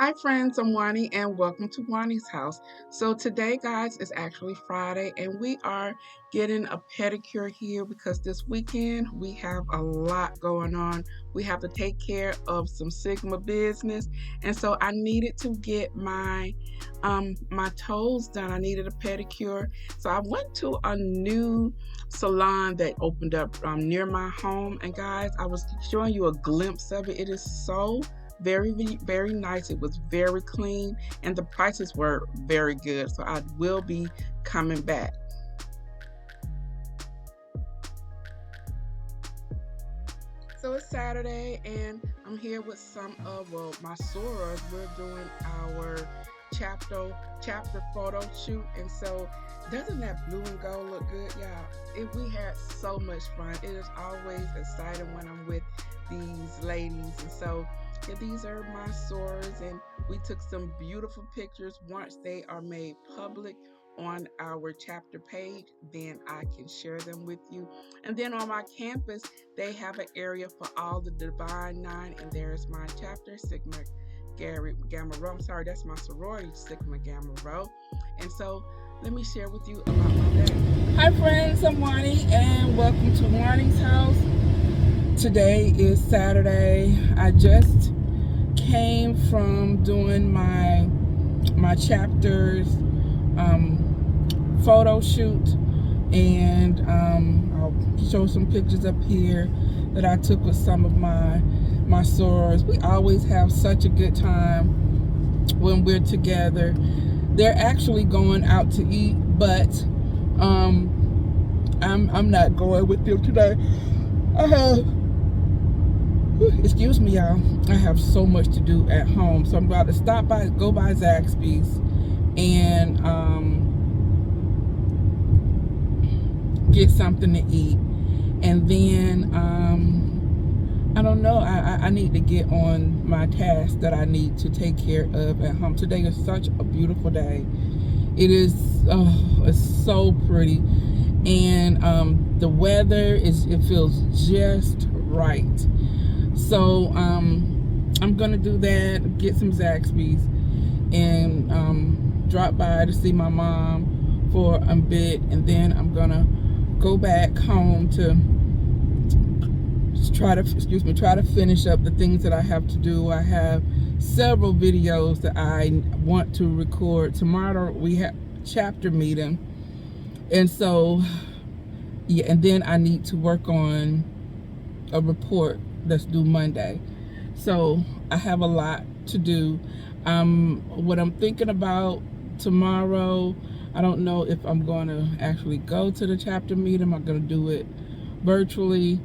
Hi friends, I'm Juani and welcome to Juani's house. So today guys is actually Friday and we are getting a pedicure here because this weekend we have a lot going on. We have to take care of some Sigma business, and so I needed to get my toes done. I needed a pedicure. So I went to a new salon that opened up near my home, and guys, I was showing you a glimpse of it. It is so very nice. It was very clean and the prices were very good, so I will be coming back. So it's Saturday and I'm here with some of my sorors. We're doing our chapter photo shoot, and so doesn't that blue and gold look good, y'all? We had so much fun. It is always exciting when I'm with these ladies, and so yeah, these are my sorors, and we took some beautiful pictures. Once they are made public on our chapter page, then I can share them with you. And then on my campus, they have an area for all the Divine Nine, and there's my chapter, Sigma Gamma Rho. I'm sorry, that's my sorority, Sigma Gamma Rho. And so let me share with you about my day. Hi friends, I'm Juani and welcome to Juani's house. Today is Saturday. I just came from doing my chapters photo shoot, and I'll show some pictures up here that I took with some of my sorors. We always have such a good time when we're together. They're actually going out to eat, but I'm not going with them today. Excuse me, y'all. I have so much to do at home, so I'm about to go by Zaxby's and get something to eat, and then I don't know. I need to get on my task that I need to take care of at home. Today is such a beautiful day. It is. It's so pretty, and the weather it feels just right. So I'm gonna do that, get some Zaxby's, and drop by to see my mom for a bit, and then I'm gonna go back home to try to finish up the things that I have to do. I have several videos that I want to record. Tomorrow we have chapter meeting, and so yeah, and then I need to work on a report that's due Monday. So I have a lot to do. What I'm thinking about tomorrow, I don't know if I'm going to actually go to the chapter meeting. I'm going to do it virtually.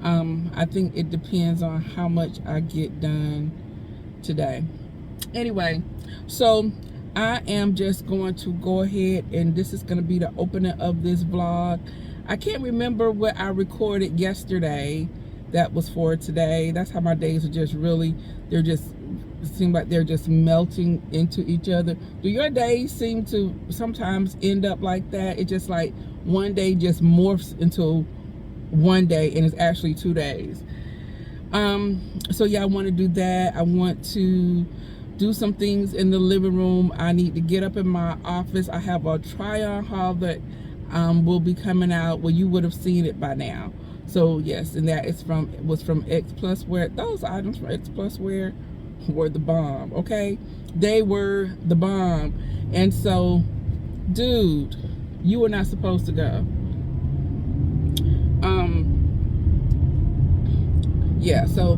I think it depends on how much I get done today. Anyway, so I am just going to go ahead, and this is going to be the opening of this vlog. I can't remember what I recorded yesterday that was for today. That's how my days are just really, it seem like they're just melting into each other. Do your days seem to sometimes end up like that? It's just like one day just morphs into one day and it's actually 2 days. So yeah, I want to do that. I want to do some things in the living room. I need to get up in my office. I have a try-on haul that will be coming out. Well, you would have seen it by now. So yes, and that is was from X Plus Wear. Those items from X Plus Wear were the bomb, okay? They were the bomb. And so, dude, you were not supposed to go. Yeah, so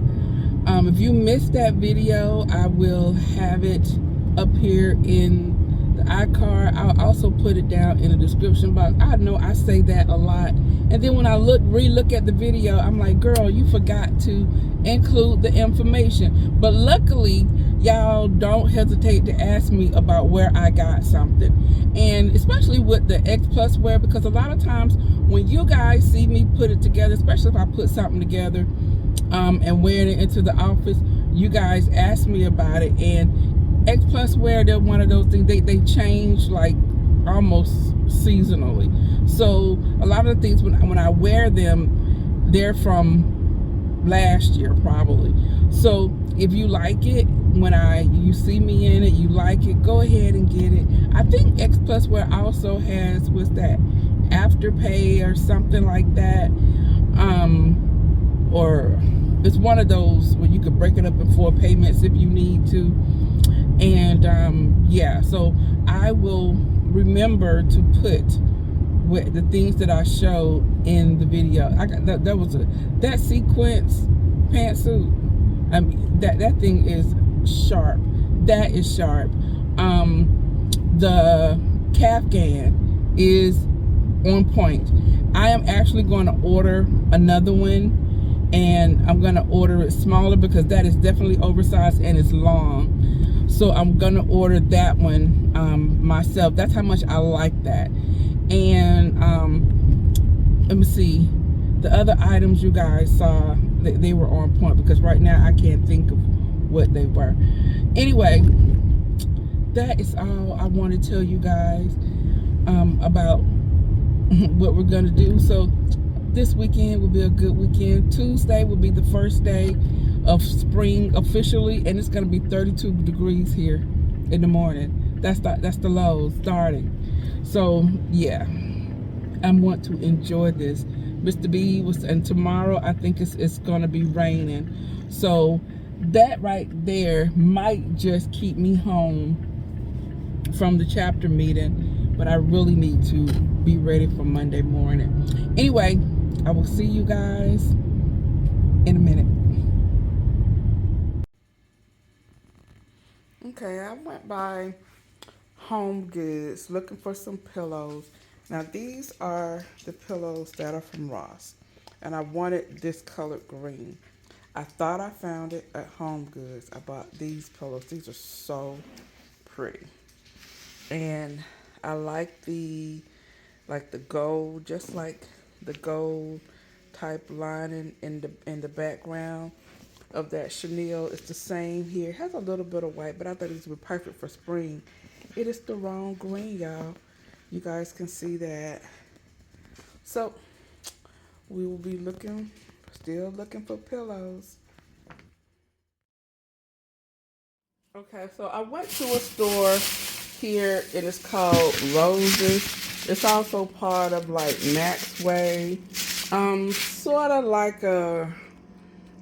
if you missed that video, I will have it up here in the iCard. I'll also put it down in the description box. I know I say that a lot, and then when I re-look at the video, I'm like, girl, you forgot to include the information. But luckily, y'all don't hesitate to ask me about where I got something, and especially with the X Plus Wear, because a lot of times when you guys see me put it together, especially if I put something together and wearing it into the office, you guys ask me about it. And X Plus Wear, they're one of those things, they change like almost seasonally. So a lot of the things when I wear them, they're from last year probably. So if you like it, when you see me in it, you like it, go ahead and get it. I think X Plus Wear also has, what's that, Afterpay or something like that, or it's one of those where you could break it up in 4 payments if you need to. And yeah, so I will remember to put the things that I showed in the video. I got that sequence pantsuit. I mean, that thing is sharp. That is sharp. The Kafgan is on point. I am actually going to order another one, and I'm going to order it smaller because that is definitely oversized and it's long. So I'm going to order that one myself. That's how much I like that. And let me see. The other items you guys saw, they were on point, because right now I can't think of what they were. Anyway, that is all I want to tell you guys about what we're going to do. So this weekend will be a good weekend. Tuesday will be the first day of spring officially, and it's going to be 32 degrees here in the morning. That's the low starting. So yeah, I want to enjoy this. Mr. B was, and tomorrow I think it's going to be raining. So that right there might just keep me home from the chapter meeting, but I really need to be ready for Monday morning. Anyway, I will see you guys in a minute. Okay, I went by Home Goods looking for some pillows. Now these are the pillows that are from Ross, and I wanted this colored green. I thought I found it at Home Goods. I bought these pillows. These are so pretty, and I like the gold, just like the gold type lining in the background of that chenille. It's the same here. It has a little bit of white, but I thought these would be perfect for spring. It is the wrong green, y'all. You guys can see that. So we will be still looking for pillows. Okay, so I went to a store here, and it's called Roses. It's also part of like Maxway. Sort of like a,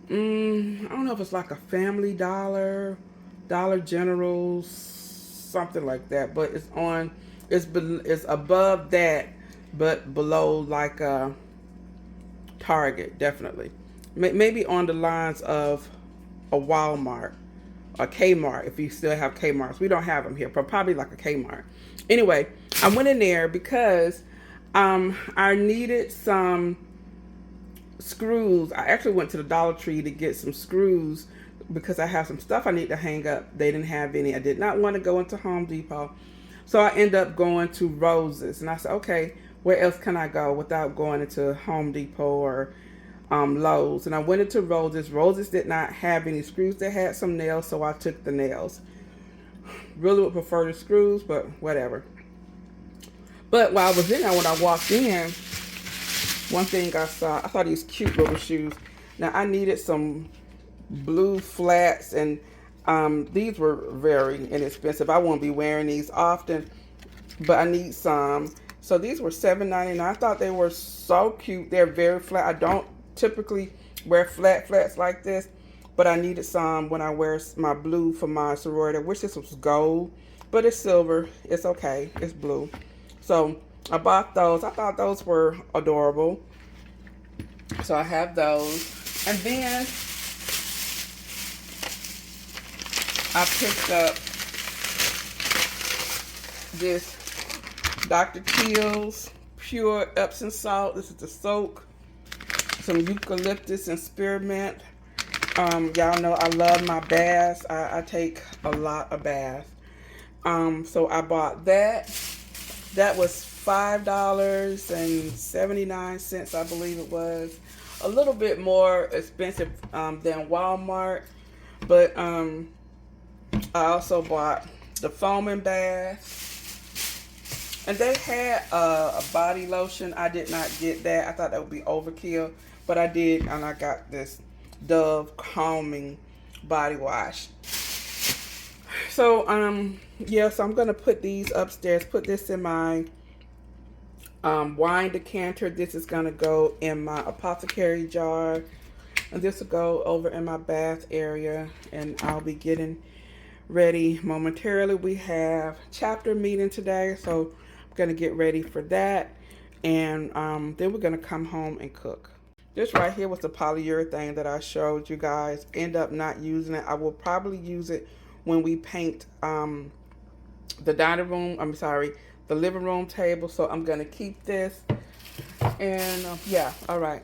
I don't know if it's like a Family Dollar, Dollar General, something like that. But it's above that, but below like a Target, definitely. Maybe on the lines of a Walmart. A Kmart, if you still have Kmarts. We don't have them here, but probably like a Kmart. Anyway, I went in there because I needed some screws. I actually went to the Dollar Tree to get some screws because I have some stuff I need to hang up. They didn't have any. I did not want to go into Home Depot. So I ended up going to Roses. And I said, okay, where else can I go without going into Home Depot or Lowe's? And I went into Roses. Roses did not have any screws. They had some nails, so I took the nails. Really would prefer the screws, but whatever. But while I was in there, when I walked in, one thing I saw these cute little shoes. Now I needed some blue flats, and these were very inexpensive. I won't be wearing these often, but I need some. So these were $7.99. I thought they were so cute. They're very flat. I don't typically wear flats like this, but I needed some when I wear my blue for my sorority. I wish this was gold, but it's silver. It's okay. It's blue. So I bought those. I thought those were adorable. So I have those. And then I picked up this Dr. Teal's Pure Epsom Salt. This is the soak. Some eucalyptus and spearmint. Y'all know I love my baths. I take a lot of baths. So I bought that. That was $5.79, I believe it was. A little bit more expensive than Walmart. But I also bought the foaming bath. And they had a body lotion. I did not get that. I thought that would be overkill. But I did, and I got this Dove calming body wash. So yeah, so I'm gonna put these upstairs, put this in my wine decanter. This is gonna go in my apothecary jar, and this will go over in my bath area, and I'll be getting ready momentarily. We have chapter meeting today, so I'm gonna get ready for that, and then we're gonna come home and cook. This right here was the polyurethane that I showed you guys. End up not using it. I will probably use it when we paint the dining room, the living room table. So I'm gonna keep this, and yeah, all right.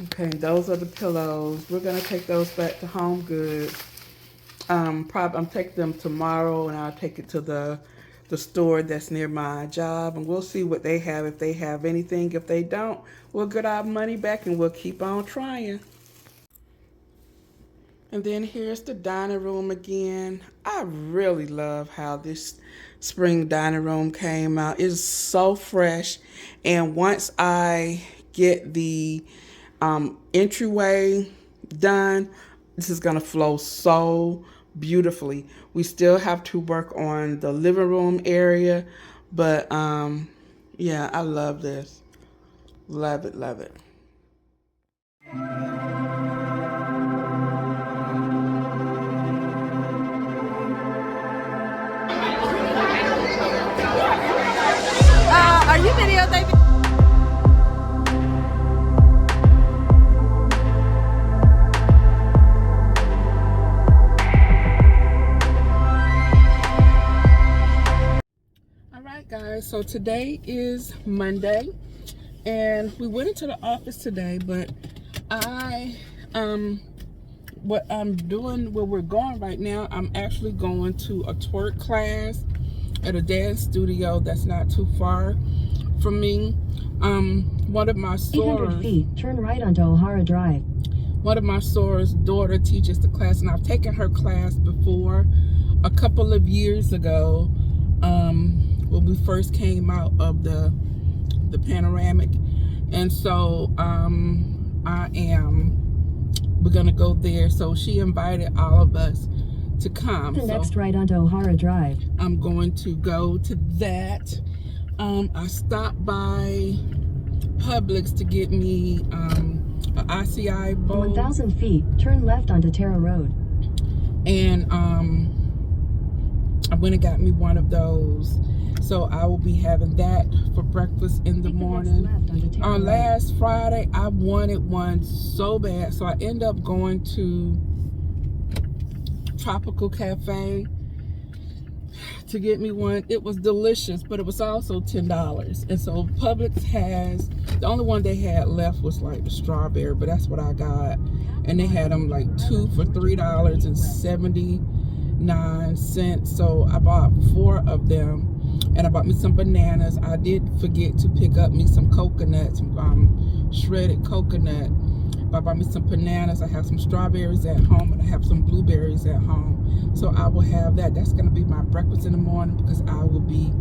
Okay, those are the pillows. We're gonna take those back to Home Goods. I'm taking them tomorrow, and I'll take it to the store that's near my job, and we'll see what they have, if they have anything. If they don't, we'll get our money back and we'll keep on trying. And then here's the dining room again. I really love how this spring dining room came out. It's so fresh, and once I get the entryway done, this is gonna flow so beautifully. We still have to work on the living room area, but yeah, I love this. Love it, love it. Are you videotaping? Guys, so today is Monday, and we went into the office today, but what I'm doing, where we're going right now, I'm actually going to a twerk class at a dance studio that's not too far from me. One of my sorors, 800 feet, turn right onto O'Hara Drive. One of my soror's daughter teaches the class, and I've taken her class before a couple of years ago. When we first came out of the panoramic, and so we're gonna go there. So she invited all of us to come. The next right onto O'Hara Drive. I'm going to go to that. I stopped by Publix to get me an ICI bowl. 1,000 feet, turn left onto Terra Road. And I went and got me one of those. So I will be having that for breakfast in the morning. On last Friday, I wanted one so bad, so I ended up going to Tropical Cafe to get me one. It was delicious, but it was also $10. And so Publix has, the only one they had left was like the strawberry, but that's what I got. And they had them like 2 for $3.79. So I bought 4 of them. And I bought me some bananas. I did forget to pick up me some coconuts, some shredded coconut. I bought me some bananas. I have some strawberries at home, and I have some blueberries at home. So I will have that. That's going to be my breakfast in the morning, because I will be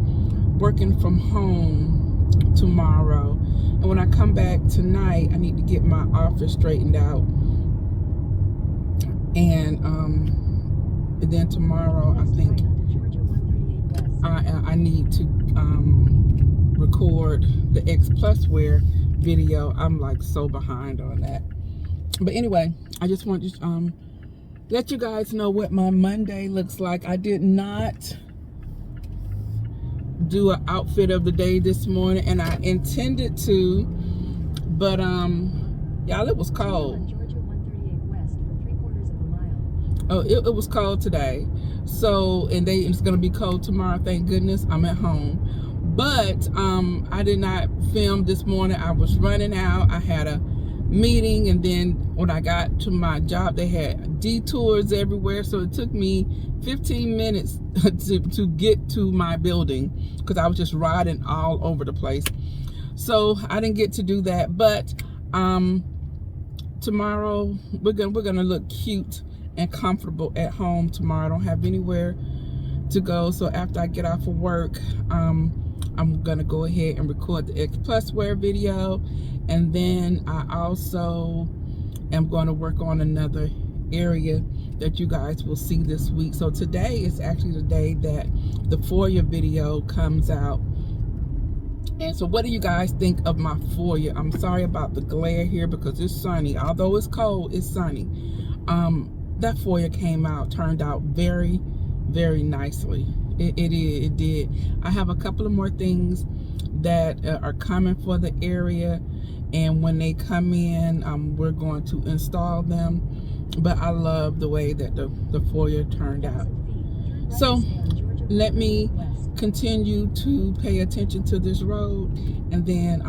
working from home tomorrow. And when I come back tonight, I need to get my office straightened out. And then tomorrow, I think I need to record the X Plus Wear video. I'm like so behind on that. But anyway, I just want to let you guys know what my Monday looks like. I did not do an outfit of the day this morning, and I intended to, but y'all, it was cold. Oh, it was cold today. So, and it's gonna be cold tomorrow. Thank goodness I'm at home. But I did not film this morning. I was running out. I had a meeting, and then when I got to my job, they had detours everywhere. So it took me 15 minutes to get to my building, because I was just riding all over the place. So I didn't get to do that. But tomorrow we're gonna look cute and comfortable at home tomorrow. I don't have anywhere to go, so after I get off of work, I'm gonna go ahead and record the X Plus Wear video, and then I also am going to work on another area that you guys will see this week. So today is actually the day that the foyer video comes out. And so what do you guys think of my foyer? I'm sorry about the glare here because it's sunny. Although it's cold, it's sunny. That foyer turned out very, very nicely. It did. I have a couple of more things that are coming for the area, and when they come in, we're going to install them. But I love the way that the foyer turned out. So let me continue to pay attention to this road, and then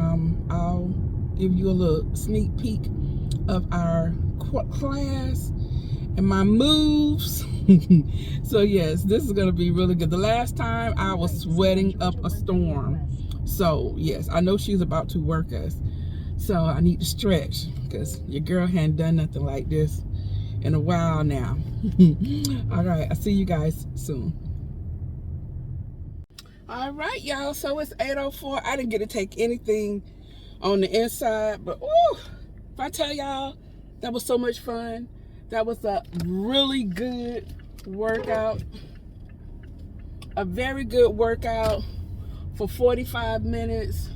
I'll give you a little sneak peek of our class and my moves. So yes, this is gonna be really good. The last time I was sweating up a storm. So yes, I know she's about to work us, so I need to stretch because your girl hadn't done nothing like this in a while now. All right, I'll see you guys soon. All right, y'all, so it's 8:04. I didn't get to take anything on the inside, but ooh, if I tell y'all, that was so much fun. That was a really good workout, a very good workout for 45 minutes.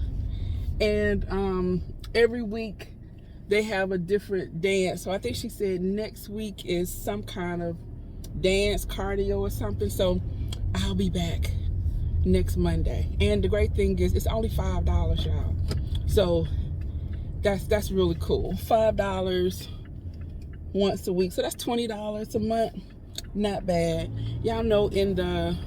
And every week they have a different dance. So I think she said next week is some kind of dance, cardio or something. So I'll be back next Monday. And the great thing is it's only $5, y'all. So that's really cool. $5 once a week. So that's $20 a month. Not bad. Y'all know in the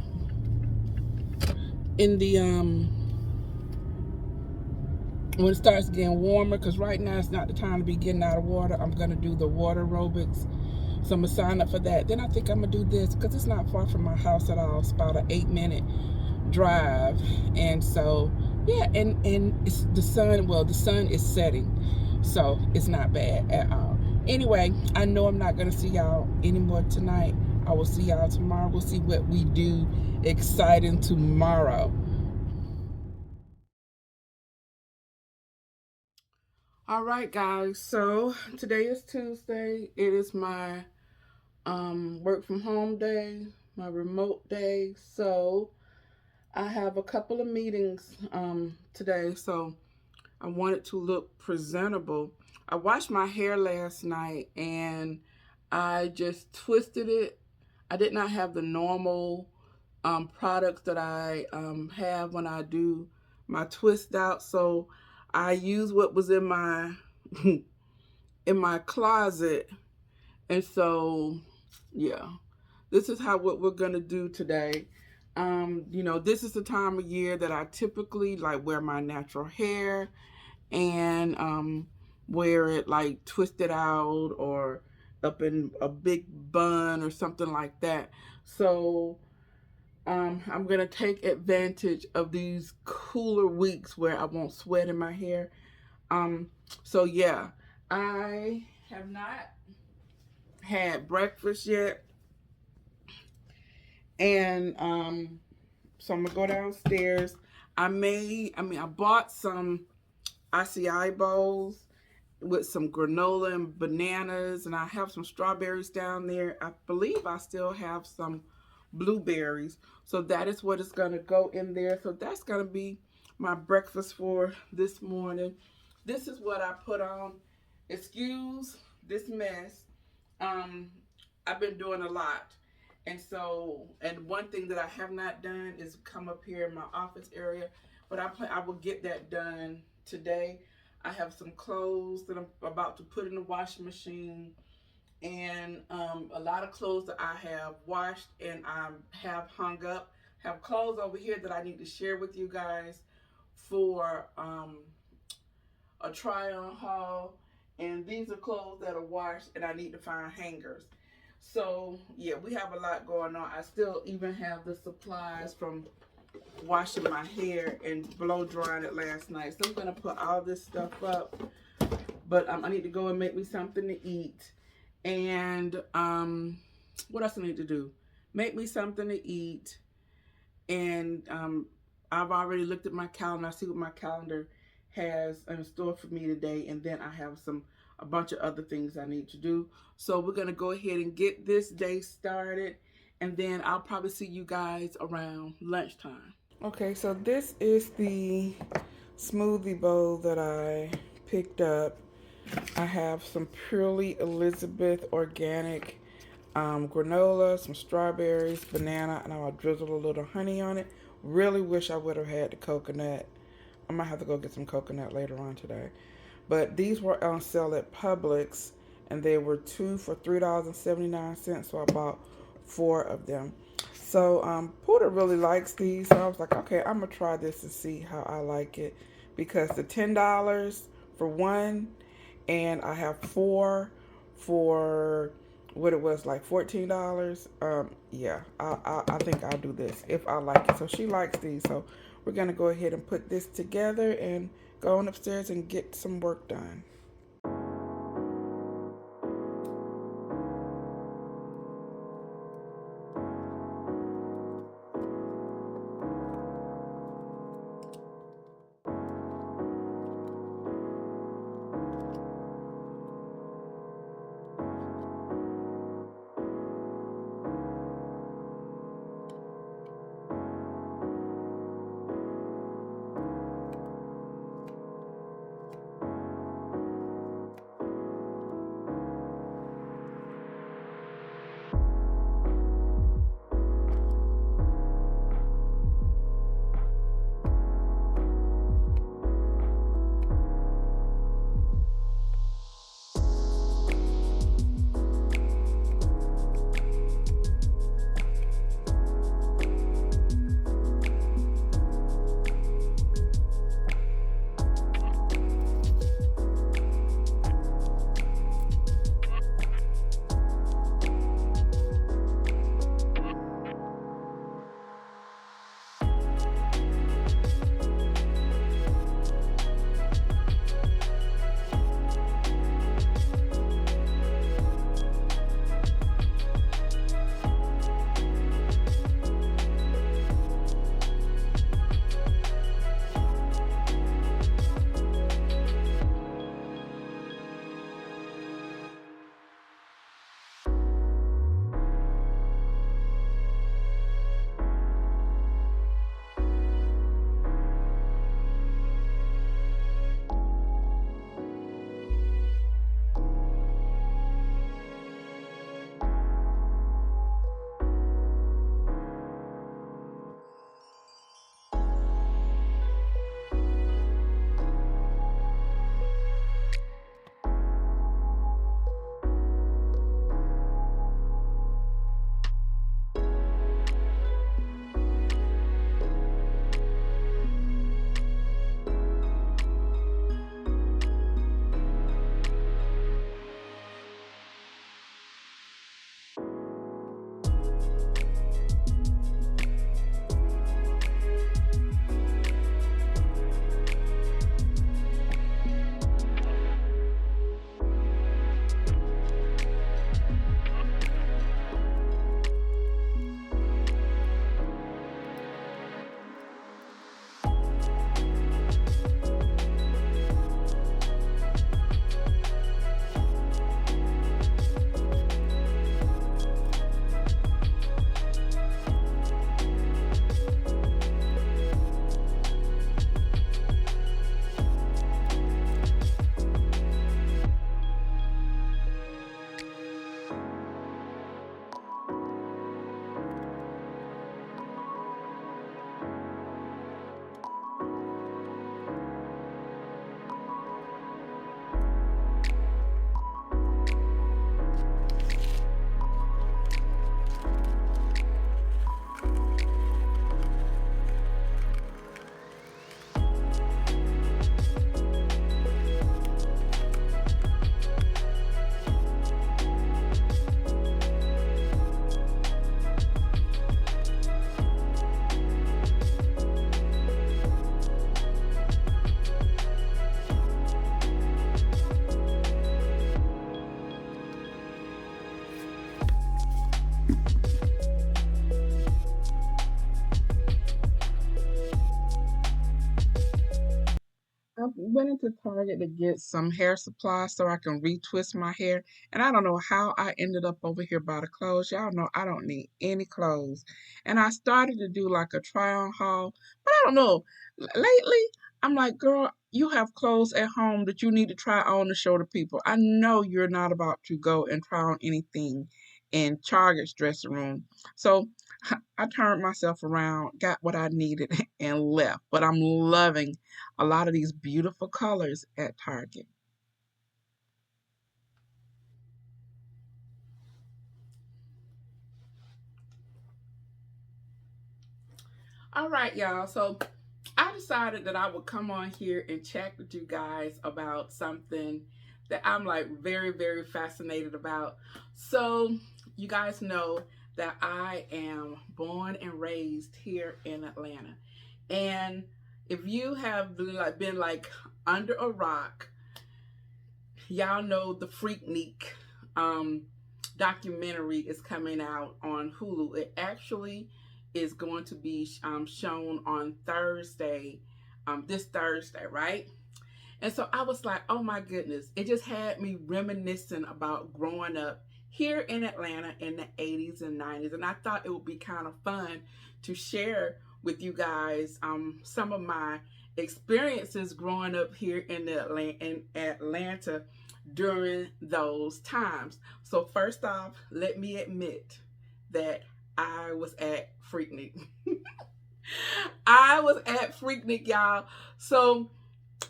when it starts getting warmer, because right now it's not the time to be getting out of water, I'm gonna do the water aerobics. So I'm gonna sign up for that. Then I think I'm gonna do this because it's not far from my house at all. It's about an 8-minute drive. And so yeah, and it's the sun is setting, so it's not bad at all. Anyway, I know I'm not gonna see y'all anymore tonight. I will see y'all tomorrow. We'll see what we do exciting tomorrow. All right, guys, so today is Tuesday. It is my work from home day, my remote day. So I have a couple of meetings today, so I wanted to look presentable. I washed my hair last night and I just twisted it. I did not have the normal products that I have when I do my twist out, so I used what was in my in my closet. And so yeah, this is what we're gonna do today. You know, this is the time of year that I typically like wear my natural hair and wear it like twisted out or up in a big bun or something like that. So I'm gonna take advantage of these cooler weeks where I won't sweat in my hair. So yeah, I have not had breakfast yet, and so I'm gonna go downstairs. I bought some acai bowls with some granola and bananas, and I have some strawberries down there. I believe I still have some blueberries, so that is what is gonna go in there. So that's gonna be my breakfast for this morning. This is what I put on. Excuse this mess. I've been doing a lot. And one thing that I have not done is come up here in my office area, but I will get that done today. I have some clothes that I'm about to put in the washing machine, and a lot of clothes that I have washed and I have hung up. Have clothes over here that I need to share with you guys for a try-on haul, and these are clothes that are washed and I need to find hangers. So yeah, we have a lot going on. I still even have the supplies from washing my hair and blow drying it last night. So I'm gonna put all this stuff up, but I need to go and make me something to eat. And what else I need to do? Make me something to eat. And I've already looked at my calendar. I see what my calendar has in store for me today, and then I have some a bunch of other things I need to do. So we're gonna go ahead and get this day started, and then I'll probably see you guys around lunchtime. Okay, so this is the smoothie bowl that I picked up. I have some Purely Elizabeth organic granola, some strawberries, banana, and I'll drizzle a little honey on it. Really wish I would have had the coconut. I might have to go get some coconut later on today. But these were on sale at Publix, and they were 2 for $3.79, so I bought 4 of them. So Puda really likes these, so I was like, okay, I'm going to try this and see how I like it. Because the $10 for one, and I have 4 for what it was, like $14. Yeah, I think I'll do this if I like it. So she likes these, so we're gonna go ahead and put this together and go on upstairs and get some work done. went into Target to get some hair supplies so I can retwist my hair. And I don't know how I ended up over here by the clothes. Y'all know I don't need any clothes. And I started to do like a try on haul. But I don't know. Lately, I'm like, girl, you have clothes at home that you need to try on to show the people. I know you're not about to go and try on anything in Target's dressing room. So I turned myself around, got what I needed, and left. But I'm loving a lot of these beautiful colors at Target. All right, y'all. So I decided that I would come on here and chat with you guys about something that I'm like very, very fascinated about. So you guys know that I am born and raised here in Atlanta. And if you have been like under a rock, y'all know the Freaknik um, documentary is coming out on Hulu. It actually is going to be shown on Thursday, this Thursday, right? And so I was like, oh my goodness, it just had me reminiscing about growing up here in Atlanta in the 80s and 90s. And I thought it would be kind of fun to share with you guys some of my experiences growing up here in Atlanta during those times. So first off, let me admit that I was at Freaknik. I was at Freaknik, y'all. So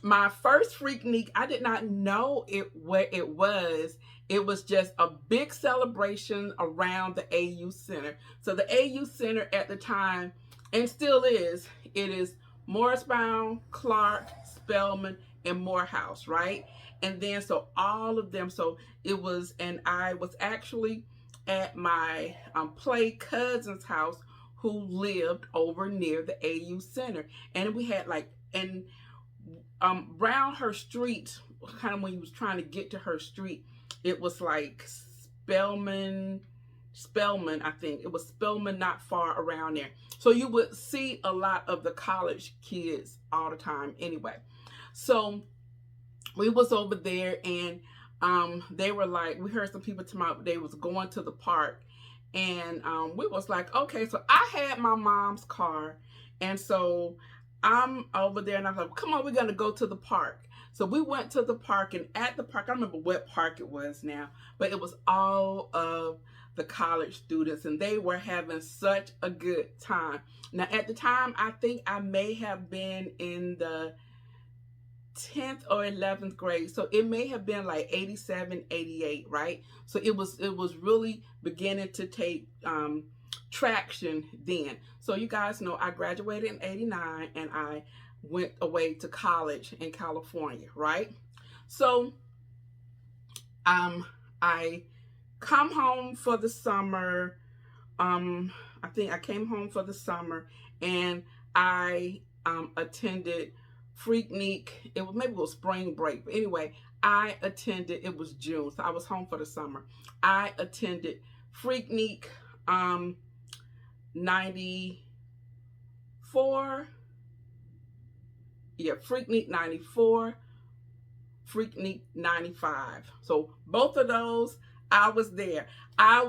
my first Freaknik, I did not know what it was. It was just a big celebration around the AU Center. So the AU Center at the time, and still is, it is Morrisbound, Clark, Spelman, and Morehouse, right? And then so all of them, so it was, and I was actually at my play cousin's house who lived over near the AU Center. And we had like, and around her street, kind of when you was trying to get to her street, it was like Spelman, I think. It was Spelman, not far around there. So you would see a lot of the college kids all the time anyway. So we was over there, and they were like, we heard some people talking about they was going to the park. And we was like, okay, so I had my mom's car. And so I'm over there, and I was like, come on, we're going to go to the park. So we went to the park, and at the park, I don't remember what park it was now, but it was all of the college students, and they were having such a good time. Now, at the time, I think I may have been in the 10th or 11th grade, so it may have been like 87, 88, right? So it was really beginning to take traction then. So you guys know I graduated in 89, and I went away to college in California, right? So I come home for the summer. I think I came home for the summer, and I attended Freaknik. Maybe it was spring break, but anyway, I attended. It was June, so I was home for the summer. I attended Freaknik 94. Yeah, Freaknik 94, Freaknik 95. So both of those, I was there. I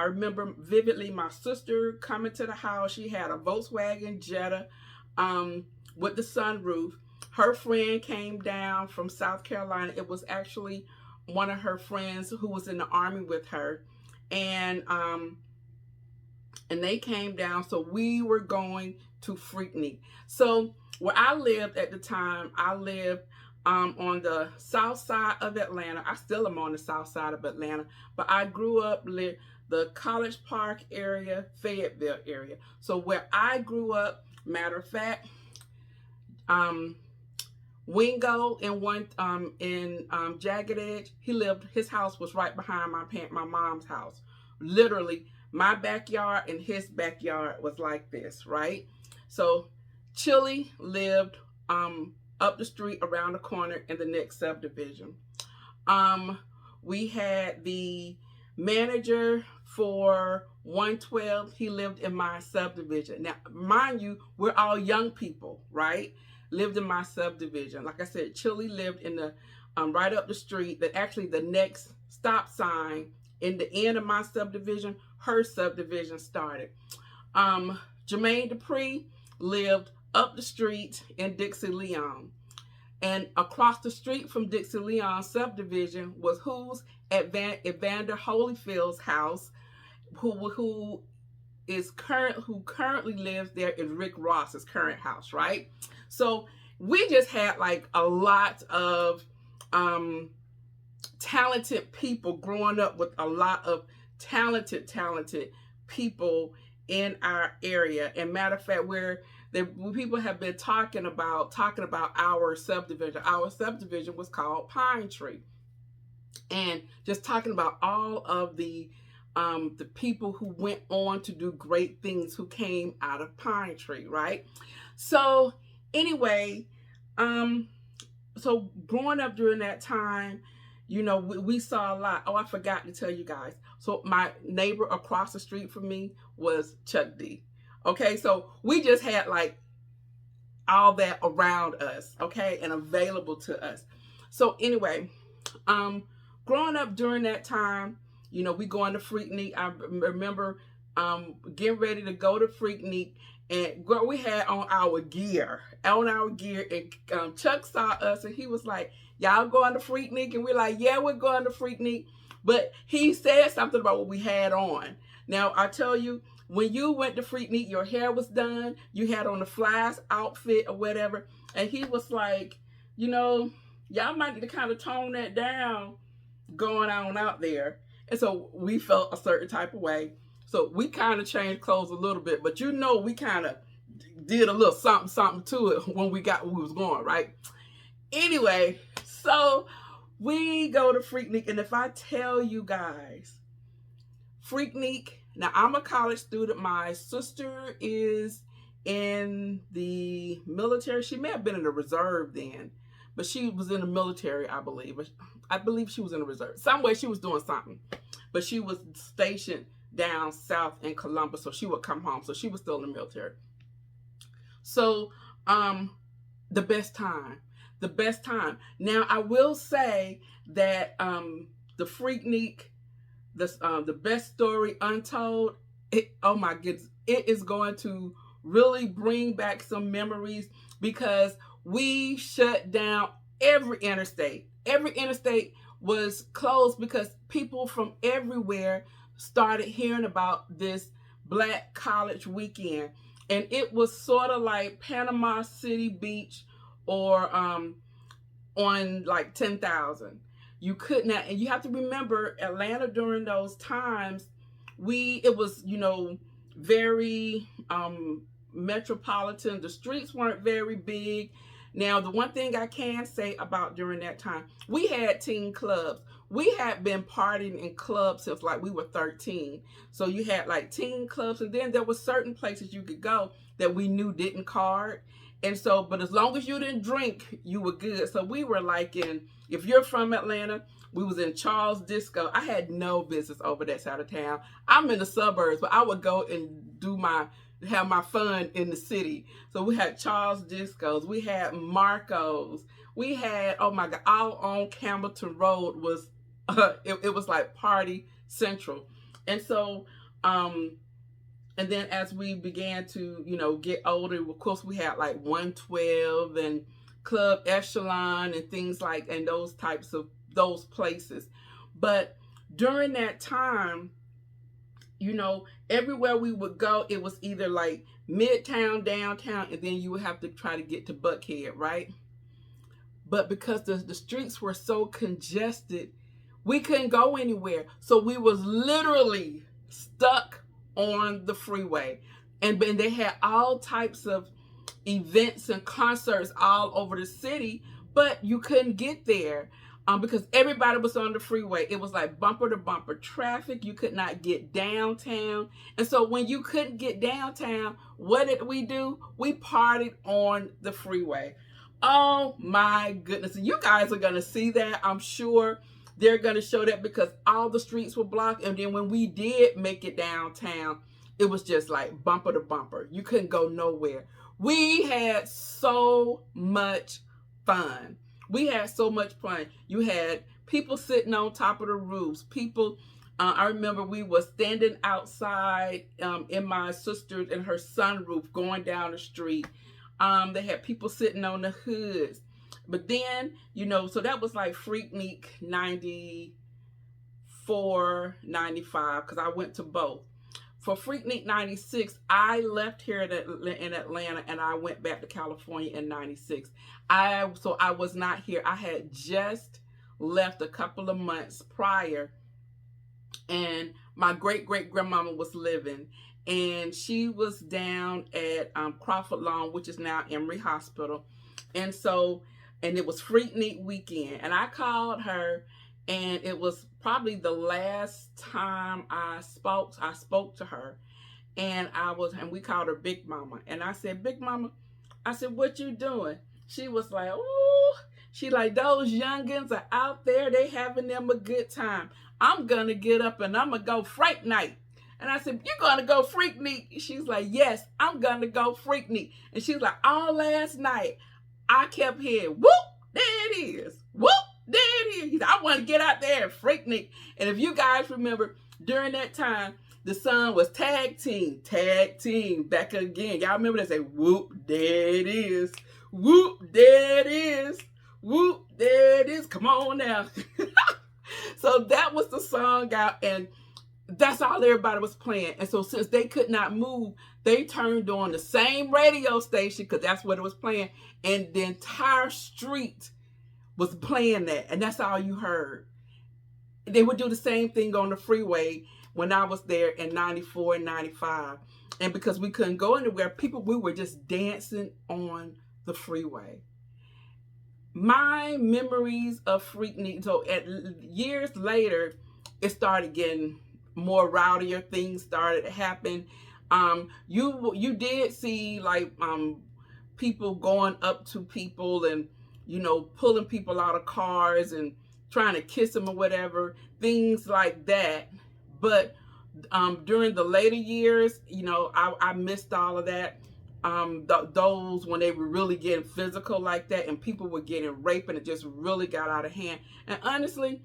remember vividly my sister coming to the house. She had a Volkswagen Jetta with the sunroof. Her friend came down from South Carolina. It was actually one of her friends who was in the Army with her. And they came down, so we were going to Freaknik. So where I lived at the time, I lived on the south side of Atlanta. I still am on the south side of Atlanta, but I grew up the College Park area, Fayetteville area. So where I grew up, matter of fact, Wingo in Jagged Edge, his house was right behind my mom's house. Literally, my backyard and his backyard was like this, right? So Chili lived up the street around the corner in the next subdivision. We had the manager for 112. He lived in my subdivision. Now, mind you, we're all young people, right? lived in my subdivision. Like I said, Chili lived in the right up the street. That actually the next stop sign in the end of my subdivision, her subdivision started. Jermaine Dupree lived up the street in Dixie Leon. And across the street from Dixie Leon subdivision was who's Evander Holyfield's house, who currently lives there is Rick Ross's current house, right? So we just had like a lot of talented people growing up with a lot of talented people in our area. And matter of fact, where people have been talking about our subdivision. Our subdivision was called Pine Tree, and just talking about all of the people who went on to do great things who came out of Pine Tree, right? So anyway, so growing up during that time, you know, we saw a lot. Oh, I forgot to tell you guys. So my neighbor across the street from me was Chuck D. Okay, so we just had like all that around us, okay, and available to us. So anyway, growing up during that time, you know, we going to Freaknik. I remember getting ready to go to Freaknik, and we had on our gear, and Chuck saw us, and he was like, y'all going to Freaknik? And we're like, yeah, we're going to Freaknik. But he said something about what we had on. Now, I tell you, when you went to Freaknik, your hair was done, you had on the Fly's outfit or whatever, and he was like, you know, y'all might need to kind of tone that down going on out there. And so we felt a certain type of way. So we kind of changed clothes a little bit, but you know, we kind of did a little something to it when we was going, right? Anyway, so we go to Freaknik, and if I tell you guys, Freaknik, now I'm a college student. My sister is in the military. She may have been in the reserve then, but she was in the military, I believe. I believe she was in the reserve. Some way she was doing something, but she was stationed down south in Columbus, so she would come home. So she was still in the military. So the best time. Now I will say that the Freaknik, the best story untold, oh my goodness, it is going to really bring back some memories, because we shut down every interstate. Every interstate was closed because people from everywhere started hearing about this Black College weekend. And it was sort of like Panama City Beach or on like 10,000. You could not, and you have to remember Atlanta during those times, it was, you know, very metropolitan. The streets weren't very big. Now, the one thing I can say about during that time, we had teen clubs. We had been partying in clubs since like we were 13. So you had like teen clubs, and then there were certain places you could go that we knew didn't card. And so, but as long as you didn't drink, you were good. So we were like if you're from Atlanta, we was in Charles Disco. I had no business over that side of town. I'm in the suburbs, but I would go and have my fun in the city. So we had Charles Discos, we had Marco's, we had, oh my God, all on Campbellton Road was, it was like party central. And so, and then as we began to, you know, get older, of course we had like 112 and Club Echelon and things like, and those types of, those places. But during that time, you know, everywhere we would go, it was either like Midtown, downtown, and then you would have to try to get to Buckhead, right? But because the streets were so congested, we couldn't go anywhere. So we was literally stuck on the freeway. And they had all types of events and concerts all over the city, but you couldn't get there. Because everybody was on the freeway. It was like bumper to bumper traffic. You could not get downtown. And so when you couldn't get downtown, what did we do? We partied on the freeway. Oh my goodness. And you guys are going to see that. I'm sure they're going to show that, because all the streets were blocked. And then when we did make it downtown, it was just like bumper to bumper. You couldn't go nowhere. We had so much fun. We had so much fun. You had people sitting on top of the roofs. People, I remember we were standing outside in my sister's and her sunroof going down the street. They had people sitting on the hoods. But then, you know, so that was like Freaknik 94, 95, because I went to both. For Freaknik 96, I left here in Atlanta and I went back to California in 96. So I was not here. I had just left a couple of months prior, and my great-great-grandmama was living, and she was down at Crawford Lawn, which is now Emory Hospital. And so, and it was Freaknik weekend, and I called her, and it was probably the last time I spoke to her, and we called her Big Mama. And I said, Big Mama, I said, what you doing? She was like, oh, she like, those youngins are out there, they having them a good time. I'm gonna get up and I'm gonna go Freaknik. And I said, you gonna go Freaknik? She's like, yes, I'm gonna go Freaknik. And she's like, all last night, I kept hearing, whoop, there it is. Whoop, there it is. He said, I want to get out there and Freaknik. And if you guys remember, during that time, the song was tag team, back again. Y'all remember that? Say, whoop, there it is. Whoop, there it is. Whoop, there it is. Come on now. So that was the song out, and that's all everybody was playing. And so since they could not move, they turned on the same radio station, because that's what it was playing, and the entire street was playing that, and that's all you heard. They would do the same thing on the freeway when I was there in 94 and 95. And because we couldn't go anywhere, we were just dancing on the freeway. My memories of Freaknik, so years later, it started getting more rowdier. Things started to happen. You did see like people going up to people and, you know, pulling people out of cars and trying to kiss them or whatever, things like that. But during the later years, you know, I missed all of that. Those when they were really getting physical like that and people were getting raped, and it just really got out of hand. And honestly,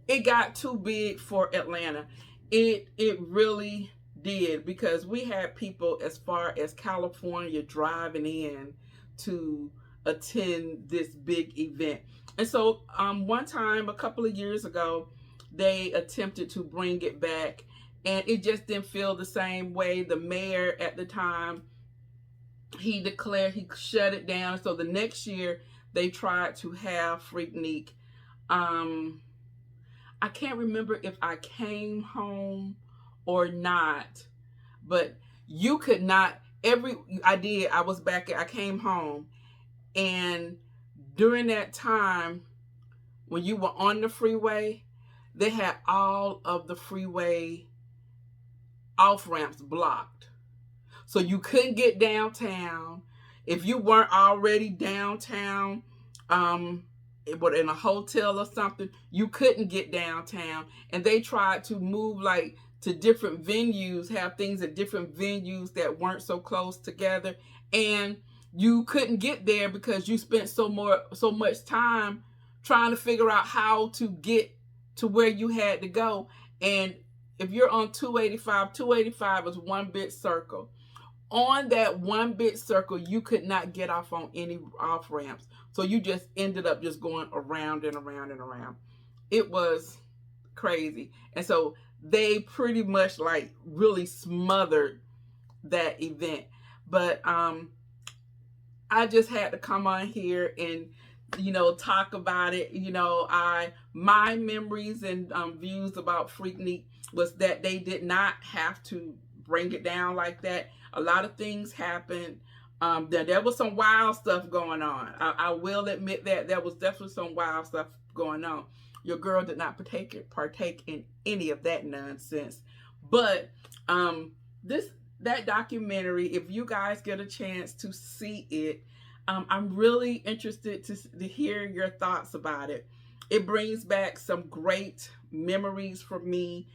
it got too big for Atlanta. It really did, because we had people as far as California driving in to attend this big event. And so one time a couple of years ago, they attempted to bring it back, and it just didn't feel the same way. The mayor at the time, he declared he shut it down. So the next year they tried to have Freaknik. I can't remember if I came home or not, but you could not, I came home, and during that time when you were on the freeway, they had all of the freeway off ramps blocked. So you couldn't get downtown. If you weren't already downtown, but in a hotel or something, you couldn't get downtown. And they tried to move like to different venues, have things at different venues that weren't so close together. And you couldn't get there because you spent so much time trying to figure out how to get to where you had to go. And if you're on 285 is one big circle. On that one big circle, you could not get off on any off ramps. So you just ended up just going around and around and around. It was crazy. And so they pretty much like really smothered that event. But I just had to come on here and, you know, talk about it. You know, my memories and views about Freaknik was that they did not have to bring it down like that. A lot of things happened. There was some wild stuff going on. I will admit that there was definitely some wild stuff going on. Your girl did not partake in any of that nonsense. But that documentary, if you guys get a chance to see it, I'm really interested to hear your thoughts about it. It brings back some great memories for me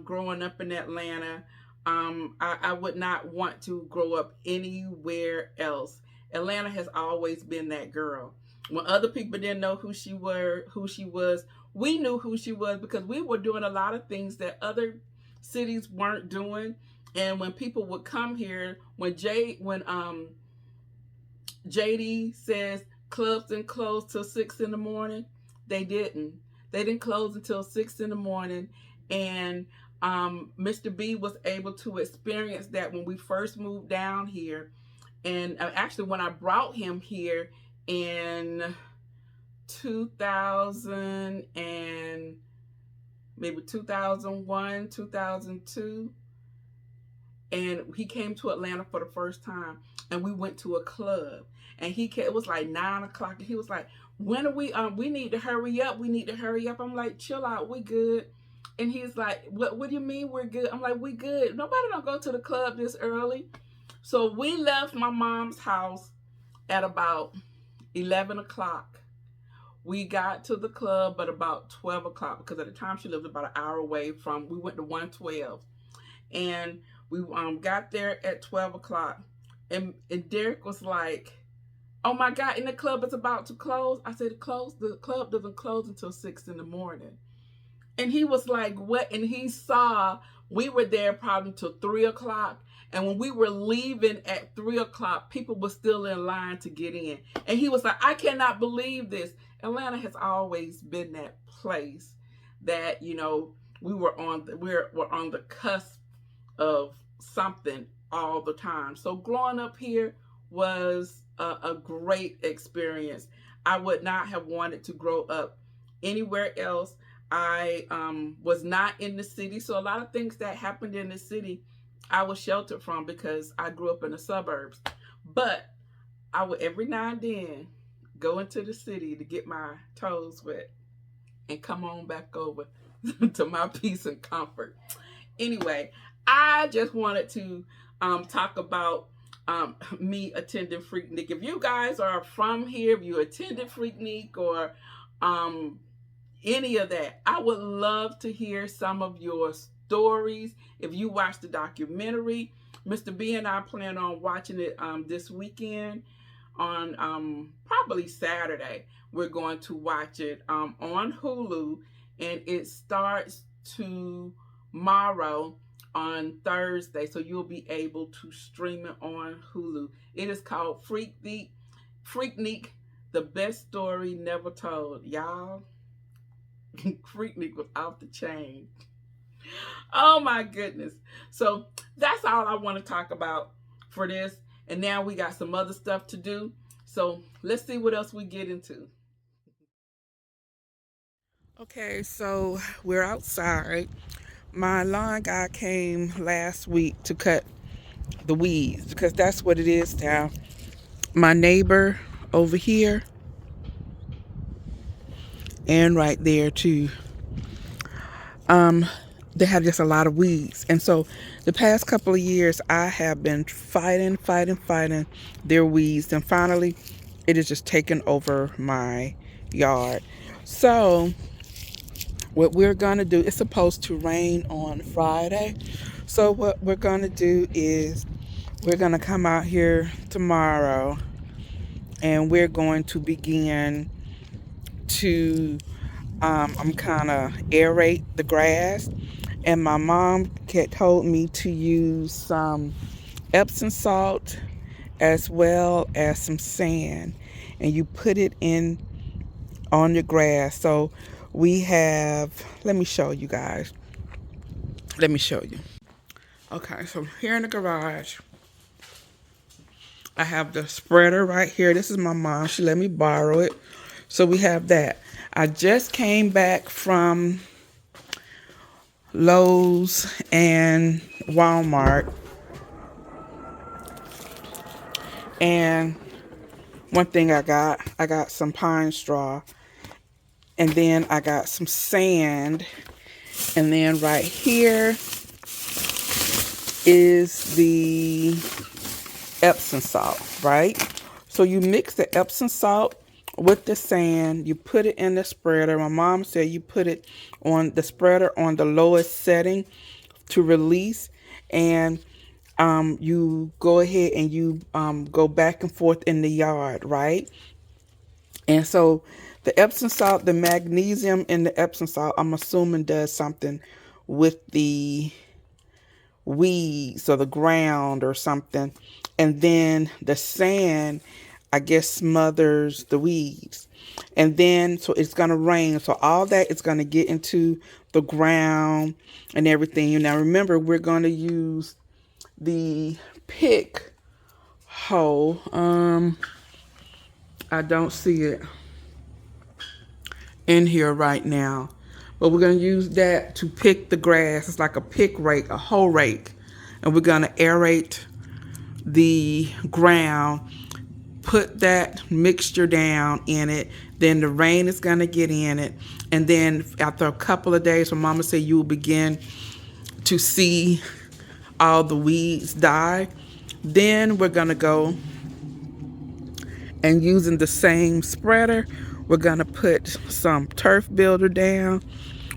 growing up in Atlanta. I would not want to grow up anywhere else. Atlanta has always been that girl. When other people didn't know who she was, we knew who she was because we were doing a lot of things that other cities weren't doing. And when people would come here, when JD says clubs didn't close till 6 in the morning, they didn't. They didn't close until 6 in the morning. And Mr. B was able to experience that when we first moved down here. And actually, when I brought him here in 2000 and maybe 2001, 2002, and he came to Atlanta for the first time, and we went to a club, and it was like 9 o'clock, and he was like, when are we need to hurry up, I'm like, chill out, we good. And he's like, what do you mean we're good? I'm like, we good, nobody don't go to the club this early. So we left my mom's house at about 11 o'clock. We got to the club at about 12 o'clock because at the time she lived about an hour away we went to 112. And we got there at 12 o'clock. And Derek was like, oh my God, and the club is about to close. I said, the club doesn't close until 6 in the morning. And he was like, what? And he saw we were there probably till 3 o'clock. And when we were leaving at 3 o'clock, people were still in line to get in. And he was like, I cannot believe this. Atlanta has always been that place that, you know, we're on the cusp of something all the time. So growing up here was a great experience. I would not have wanted to grow up anywhere else. I was not in the city. So a lot of things that happened in the city, I was sheltered from because I grew up in the suburbs. But I would every now and then go into the city to get my toes wet and come on back over to my peace and comfort. Anyway, I just wanted to talk about me attending Freaknik. If you guys are from here, if you attended Freaknik or any of that, I would love to hear some of your stories. If you watched the documentary, Mr. B and I plan on watching it this weekend on probably Saturday. We're going to watch it on Hulu, and it starts tomorrow on Thursday, so you'll be able to stream it on Hulu. It is called Freaknik, the best story never told. Y'all, Freaknik was off the chain. Oh my goodness. So that's all I want to talk about for this. And now we got some other stuff to do. So let's see what else we get into. Okay, so we're outside. My lawn guy came last week to cut the weeds because that's what it is now. My neighbor over here and right there too, they have just a lot of weeds. And so the past couple of years I have been fighting their weeds, and finally it is just taken over my yard. So what we're gonna do, it's supposed to rain on Friday, so what we're gonna do is we're gonna come out here tomorrow and we're going to begin to I'm kind of aerate the grass. And my mom had told me to use some Epsom salt as well as some sand, and you put it in on your grass. So we have, let me show you guys. Let me show you. Okay, so here in the garage, I have the spreader right here. This is my mom. She let me borrow it. So we have that. I just came back from Lowe's and Walmart, and one thing I got some pine straw, and then I got some sand, and then right here is the Epsom salt, right? So you mix the Epsom salt with the sand, you put it in the spreader. My mom said you put it on the spreader on the lowest setting to release, and you go ahead and you go back and forth in the yard, right? And so the Epsom salt, the magnesium in the Epsom salt, I'm assuming does something with the weeds or the ground or something. And then the sand, I guess, smothers the weeds. And then, so it's going to rain. So all that is going to get into the ground and everything. Now, remember, we're going to use the pick hoe. I don't see it in here right now, but we're going to use that to pick the grass. It's like a pick rake, a hoe rake, and we're going to aerate the ground, put that mixture down in it. Then the rain is going to get in it, and then after a couple of days, when Mama said, you will begin to see all the weeds die. Then we're going to go and using the same spreader, we're going to put some turf builder down,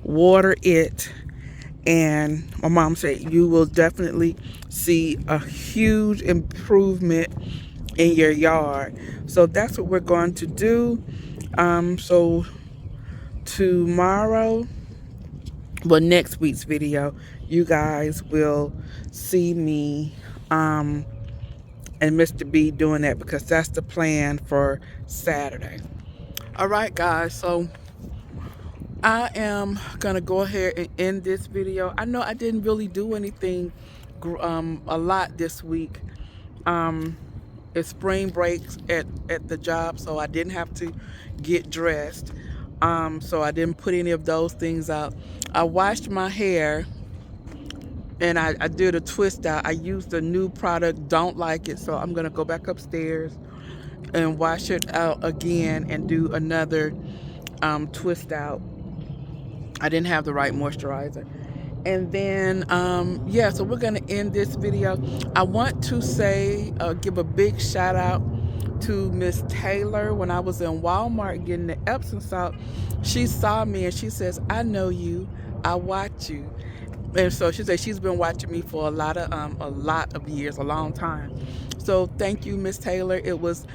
water it, and my mom said you will definitely see a huge improvement in your yard. So that's what we're going to do. So tomorrow, well, next week's video, you guys will see me and Mr. B doing that, because that's the plan for Saturday. All right, guys, so I am gonna go ahead and end this video. I know I didn't really do anything a lot this week. It's spring breaks at the job, so I didn't have to get dressed. So I didn't put any of those things out. I washed my hair and I did a twist out. I used a new product, don't like it, so I'm gonna go back upstairs and wash it out again and do another twist out. I didn't have the right moisturizer. And then yeah, so we're gonna end this video. I want to say give a big shout out to Miss Taylor. When I was in Walmart getting the Epsom salt, she saw me and she says, I know you, I watch you. And so she said she's been watching me for a lot of years, a long time. So thank you, Miss Taylor. It was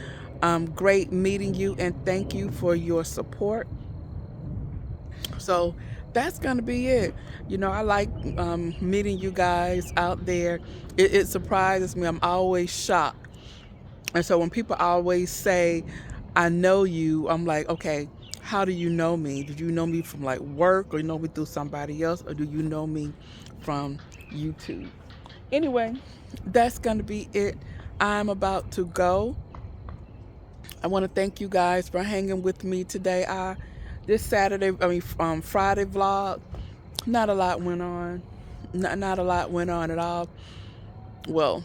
great meeting you, and thank you for your support. So that's gonna be it. You know, I like meeting you guys out there. It surprises me. I'm always shocked. And so when people always say, I know you, I'm like, okay, how do you know me? Did you know me from like work, or you know me through somebody else, or do you know me from YouTube? Anyway, that's gonna be it. I'm about to go. I want to thank you guys for hanging with me today. This Friday vlog, not a lot went on. Not a lot went on at all. Well,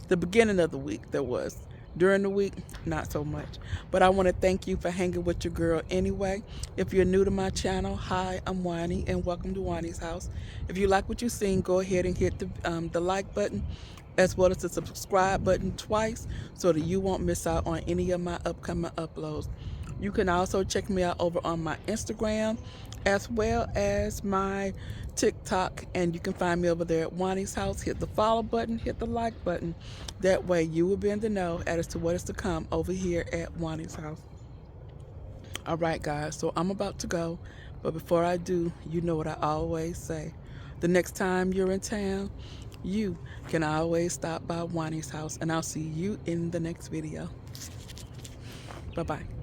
the beginning of the week there was. During the week, not so much. But I want to thank you for hanging with your girl anyway. If you're new to my channel, hi, I'm Juani, and welcome to Juani's house. If you like what you've seen, go ahead and hit the like button, as well as the subscribe button twice, so that you won't miss out on any of my upcoming uploads. You can also check me out over on my Instagram, as well as my TikTok, and you can find me over there at Juani's house. Hit the follow button, hit the like button. That way you will be in the know as to what is to come over here at Juani's house. All right, guys, so I'm about to go, but before I do, you know what I always say. The next time you're in town, you can always stop by Juani's house, and I'll see you in the next video. Bye-bye.